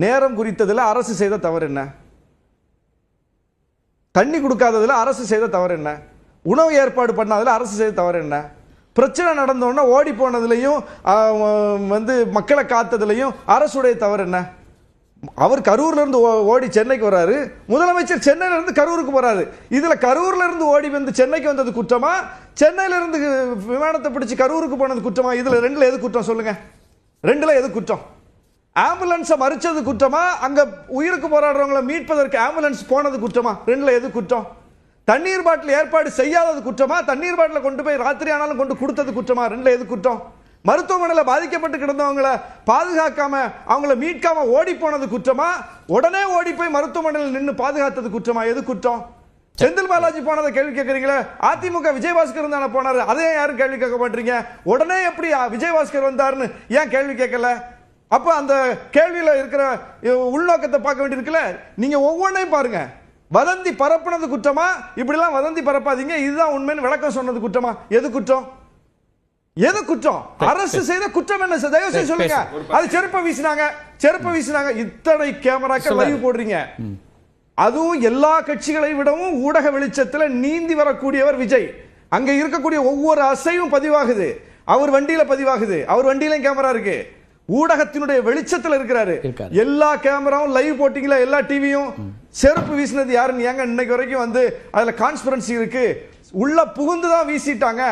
நேரம் குறித்ததுல அரசு செய்த தவறு என்ன? தண்ணி கொடுக்காததுல அரசு செய்த தவறு என்ன? உணவு ஏற்பாடு பண்ணாததுல அரசு செய்த தவறு என்ன? பிரச்சனை நடந்தோன்னா ஓடி போனதுலையும் மக்களை காத்ததுலையும் அரசுடைய தவறு என்ன? அவர் கரூர்ல இருந்து ஓடி சென்னைக்கு வராரு, முதலமைச்சர் சென்னையில இருந்து கரூருக்கு போறாரு. இதுல கரூர்ல இருந்து ஓடி வந்து சென்னைக்கு வந்தது குற்றமா, சென்னையில இருந்து விமானத்தை பிடிச்சு கரூருக்கு போனது குற்றமா? இதுல ரெண்டுல எது குற்றம் சொல்லுங்க? ரெண்டுல எது குற்றம்? ஆம்புலன்ஸை மறிச்சது குற்றமா, அங்க உயிருக்கு போராடுறவங்களை மீட்பதற்கு ஆம்புலன்ஸ் போனது குற்றமா? ரெண்டுல எது குற்றம்? தண்ணீர் பாட்டில் ஏற்பாடு செய்யாதது குற்றமா, தண்ணீர் பாட்டில் கொண்டு போய் ராத்திரி ஆனாலும் கொண்டு கொடுத்தது குற்றமா? ரெண்டுல எது குற்றம்? மருத்துவமனையில் பாதிக்கப்பட்டு கிடந்தவங்களை பாதுகாக்காம அவங்கள மீட்காம ஓடி போனது குற்றமா, உடனே ஓடி போய் மருத்துவமனையில் நின்று பாதுகாத்தது குற்றமா? எது குற்றம்? செந்தில் பாலாஜி போனதை கேள்வி கேட்கறீங்களா? அதிமுக விஜயபாஸ்கர் தானே போனாரு, அதே யாரும் கேள்வி கேட்க மாட்டீங்க? உடனே எப்படி விஜயபாஸ்கர் வந்தாருன்னு ஏன் கேள்வி கேட்கல? அப்ப அந்த கேள்வியில இருக்கிற உள்நோக்கத்தை பார்க்க வேண்டியிருக்குல்ல. நீங்க ஒவ்வொன்றையும் பாருங்க. வதந்தி பரப்புனது குற்றமா, இப்படிலாம் வதந்தி பரப்பாதீங்க, இதுதான் உண்மைன்னு விளக்கம் சொன்னது குற்றமா? எது குற்றம்? எது குற்றம்? அரசு செய்த குற்றம் என்ன? தயவு செய்து சொல்லுங்க. அது செருப்ப வீசினாங்க. இத்தனை கேமராக்கள் லைவ் போடுறீங்க. அதுவும் எல்லா கட்சிகளை விடவும் ஊடக வெளிச்சத்தில் நீந்தி வரக்கூடியவர் விஜய். அங்க இருக்கக்கூடிய ஒவ்வொரு அசைவும் பதிவாகுது, அவர் வண்டியில பதிவாகுது, அவர் வண்டியிலும் கேமரா இருக்கு, ஊடகத்தினுடைய வெளிச்சத்தில் இருக்கிறாரு. எல்லா கேமராவும் லைவ் போட்டீங்களா? எல்லா டிவியும் செருப்பு வீசினது யாருன்னு ஏங்க இன்னைக்கு வரைக்கும் அதுல கான்ஸ்பிரன்சி இருக்கு, உள்ள புகுந்துதான் வீசிட்டாங்க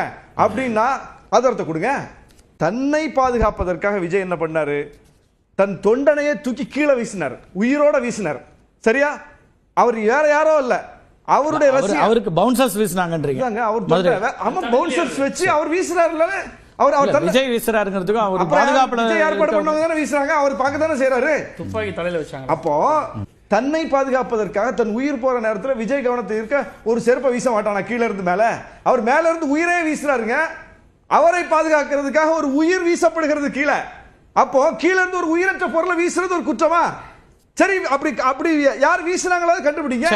அப்படின்னா ஆதாரத்தை கொடுங்க. தன்னை பாதுகாப்பதற்காக விஜய் என்ன பண்ணாரு? தன் தொண்டனையே தூக்கி கீழே வீசினார், உயிரோட வீசினார். சரியா? அவர் வேற யாரோ இல்ல, அவருடைய அவருக்கு பவுன்சர்ஸ் வீசினாங்கன்றீங்க. அவர் பவுன்சர்ஸ் வச்சு அவர் வீசினார்ல. அவர் விஜய் வீசுறாருங்கிறதுக்கு அவர் பாதுகாப்புல ஏற்பாடு பண்ணவங்க தானே வீசுறாங்க, அவர் பார்க்க தானே செய்யறாரு. துப்பாக்கி தலையில வச்சாங்க. அப்போ தன்னை பாதுகாப்பதற்காக தன் உயிர் போற நேரத்தில் விஜய் கவனத்தை இருக்க ஒரு செருப்பை வீச மாட்டானா கீழே இருந்து மேல? அவர் மேல இருந்து உயிரே வீசுறாருங்க. அவரை பாதுகாக்கிறதுக்காக ஒரு உயிர் வீசப்படுகிறது கீழே. அப்போ கீழே இருந்து ஒரு உயிரற்ற பொருளை வீசுறது ஒரு குற்றமா? சரி, அப்படி யார் வீசுறாங்களோ கண்டுபிடிங்க.